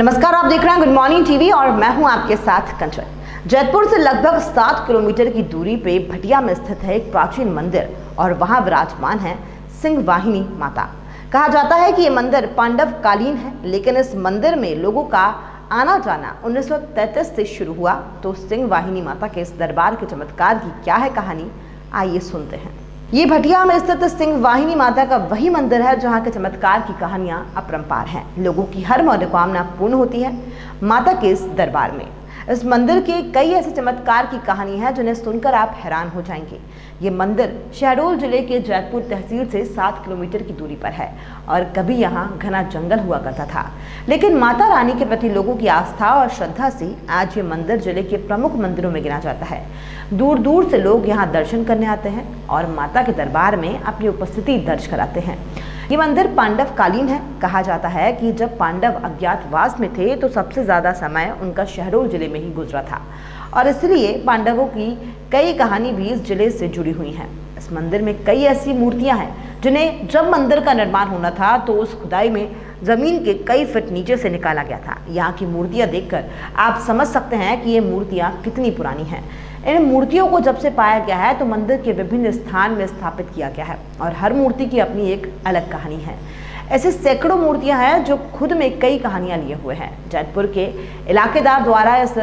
नमस्कार, आप देख रहे हैं गुड मॉर्निंग टीवी और मैं हूं आपके साथ कंचन। जैतपुर से लगभग 7 किलोमीटर की दूरी पे भटिया में स्थित है एक प्राचीन मंदिर और वहां विराजमान है सिंह वाहिनी माता। कहा जाता है कि ये मंदिर पांडव कालीन है, लेकिन इस मंदिर में लोगों का आना जाना 1933 से शुरू हुआ। तो सिंह वाहिनी माता के इस दरबार के चमत्कार की क्या है कहानी, आइए सुनते हैं। ये भटिया में स्थित सिंह वाहिनी माता का वही मंदिर है जहाँ के चमत्कार की कहानियां अपरंपार हैं। लोगों की हर मनोकामना पूर्ण होती है माता के इस दरबार में। इस मंदिर के कई ऐसे चमत्कार की कहानी है जिन्हें सुनकर आप हैरान हो जाएंगे। ये मंदिर शहडोल जिले के जैतपुर तहसील से 7 किलोमीटर की दूरी पर है और कभी यहाँ घना जंगल हुआ करता था, लेकिन माता रानी के प्रति लोगों की आस्था और श्रद्धा से आज ये मंदिर जिले के प्रमुख मंदिरों में गिना जाता है। दूर दूर से लोग यहाँ दर्शन करने आते हैं और माता के दरबार में अपनी उपस्थिति दर्ज कराते हैं। ये मंदिर पांडव कालीन है। कहा जाता है कि जब पांडव अज्ञातवास में थे तो सबसे ज्यादा समय उनका शहडोल जिले में ही गुजरा था और इसलिए पांडवों की कई कहानी भी इस जिले से जुड़ी हुई हैं। इस मंदिर में कई ऐसी मूर्तियां हैं जिन्हें जब मंदिर का निर्माण होना था तो उस खुदाई में जमीन के कई फीट नीचे से निकाला गया था। यहाँ की मूर्तियां देखकर आप समझ सकते हैं कि ये मूर्तियां कितनी पुरानी हैं। इन मूर्तियों को जब से पाया गया है तो मंदिर के विभिन्न स्थान में स्थापित किया गया है और हर मूर्ति की अपनी एक अलग कहानी है। ऐसे सैकड़ों मूर्तियां हैं जो खुद में कई कहानियां लिए हुए हैं। जैतपुर के इलाकेदार द्वारा इस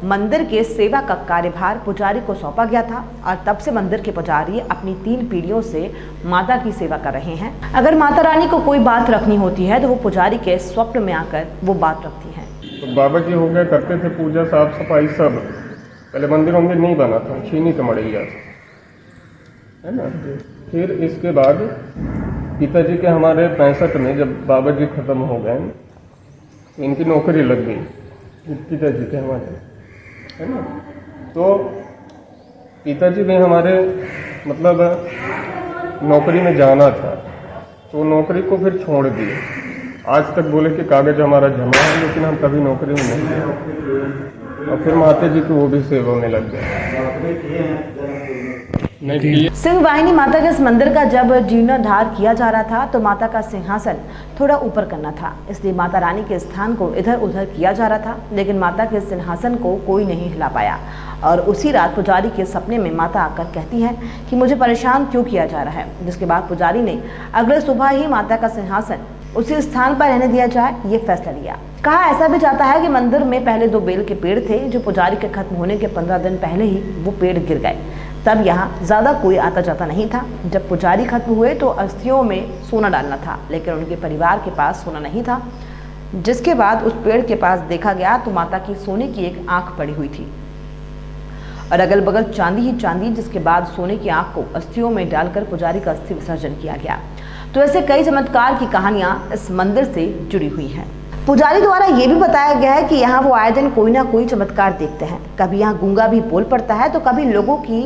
मंदिर के सेवा का कार्यभार पुजारी को सौंपा गया था और तब से मंदिर के पुजारी अपनी 3 पीढ़ियों से माता की सेवा कर रहे हैं। अगर माता रानी को कोई बात रखनी होती है तो वो पुजारी के स्वप्न में आकर वो बात रखती है। तो बाबा जी हो गए करते थे पूजा, साफ सफाई सब। पहले मंदिर नहीं बना था, छीनी तो मड़ैया है ना। फिर इसके बाद पिताजी के हमारे 65 में जब बाबा जी खत्म हो गए तो इनकी नौकरी लग गई पिताजी के हमारे, है ना। तो पिताजी भी हमारे मतलब नौकरी में जाना था तो नौकरी को फिर छोड़ दिए। आज तक बोले कि कागज हमारा जमा है, लेकिन हम कभी नौकरी में नहीं गए और फिर माता जी की वो भी सेवा में लग गए। सिंह वाहिनी माता के इस मंदिर का जब जीर्णोद्धार किया जा रहा था तो माता का सिंहासन थोड़ा ऊपर करना था, इसलिए माता रानी के स्थान को इधर उधर किया जा रहा था, लेकिन माता के सिंहासन को कोई नहीं हिला पाया। और उसी रात पुजारी के सपने में माता आकर कहती है कि मुझे परेशान क्यों किया जा रहा है, जिसके बाद पुजारी ने अगले सुबह ही माता का सिंहासन उसी स्थान पर रहने दिया जाए, ये फैसला लिया। कहा ऐसा भी जाता है कि मंदिर में पहले 2 बेल के पेड़ थे जो पुजारी के खत्म होने के 15 दिन पहले ही वो पेड़ गिर गए। तब यहाँ ज्यादा कोई आता जाता नहीं था। जब पुजारी खत्म हुए तो अस्थियों में सोना डालना था, लेकिन उनके परिवार के पास सोना नहीं था। जिसके बाद उस पेड़ के पास देखा गया तो माता की सोने की एक आंख पड़ी हुई थी और अगल बगल चांदी ही चांदी, जिसके बाद सोने की आंख को अस्थियों में डालकर पुजारी का अस्थि विसर्जन किया गया। तो ऐसे कई चमत्कार की कहानियां इस मंदिर से जुड़ी हुई हैं। पुजारी द्वारा ये भी बताया गया है कि यहाँ वो आए दिन कोई ना कोई चमत्कार देखते हैं। कभी यहाँ गूंगा भी बोल पड़ता है तो कभी लोगों की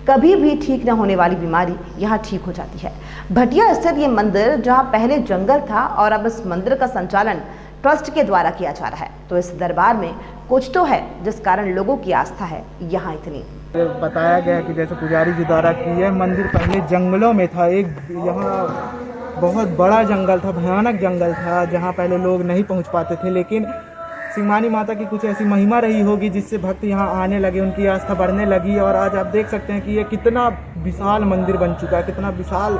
कभी भी ठीक न होने वाली बीमारी यहाँ ठीक हो जाती है। भटिया स्थित ये मंदिर जहाँ पहले जंगल था और अब इस मंदिर का संचालन ट्रस्ट के द्वारा किया जा रहा है, तो इस दरबार में कुछ तो है जिस कारण लोगों की आस्था है यहाँ इतनी। बताया गया कि जैसे पुजारी जी द्वारा की है, मंदिर पहले जंगलों में था। एक यहाँ बहुत बड़ा जंगल था, भयानक जंगल था, जहाँ पहले लोग नहीं पहुँच पाते थे, लेकिन सिंह वाहिनी माता की कुछ ऐसी महिमा रही होगी जिससे भक्त यहाँ आने लगे, उनकी आस्था बढ़ने लगी। और आज आप देख सकते हैं कि ये कितना विशाल मंदिर बन चुका है, कितना विशाल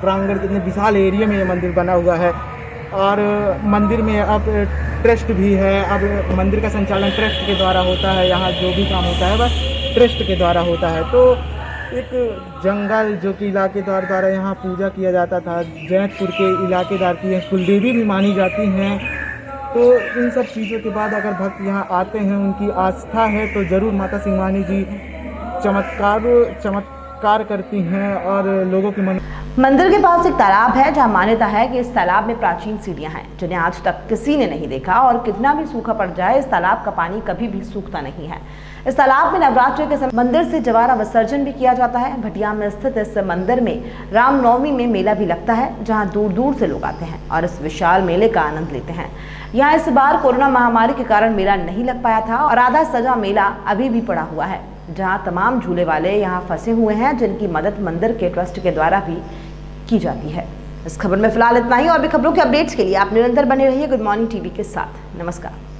प्रांगण, कितने विशाल एरिया में ये मंदिर बना हुआ है। और मंदिर में अब ट्रस्ट भी है। अब मंदिर का संचालन ट्रस्ट के द्वारा होता है। यहाँ जो भी काम होता है बस ट्रस्ट के द्वारा होता है। तो एक जंगल जो कि इलाकेदार द्वारा यहाँ पूजा किया जाता था, जैतपुर के इलाकेदार की कुलदेवी भी मानी जाती हैं। तो इन सब चीज़ों के बाद अगर भक्त यहाँ आते हैं, उनकी आस्था है, तो ज़रूर माता सिंह वाहिनी जी चमत्कार करती हैं और लोगों की मंदिर के पास एक तालाब है जहाँ मान्यता है कि इस तालाब में प्राचीन सीढ़ियां हैं जिन्हें आज तक किसी ने नहीं देखा और कितना भी सूखा पड़ जाए इस तालाब का पानी कभी भी सूखता नहीं है। इस तालाब में नवरात्रि के समय मंदिर से जवारा विसर्जन भी किया जाता है। भटिया में स्थित इस मंदिर में रामनवमी में मेला भी लगता है जहाँ दूर दूर से लोग आते हैं और इस विशाल मेले का आनंद लेते हैं। यहाँ इस बार कोरोना महामारी के कारण मेला नहीं लग पाया था और आधा सजा मेला अभी भी पड़ा हुआ है, जहाँ तमाम झूले वाले यहाँ फंसे हुए हैं जिनकी मदद मंदिर के ट्रस्ट के द्वारा भी की जाती है। इस खबर में फिलहाल इतना ही और भी खबरों के अपडेट्स के लिए आप निरंतर बने रहिए गुड मॉर्निंग टीवी के साथ। नमस्कार।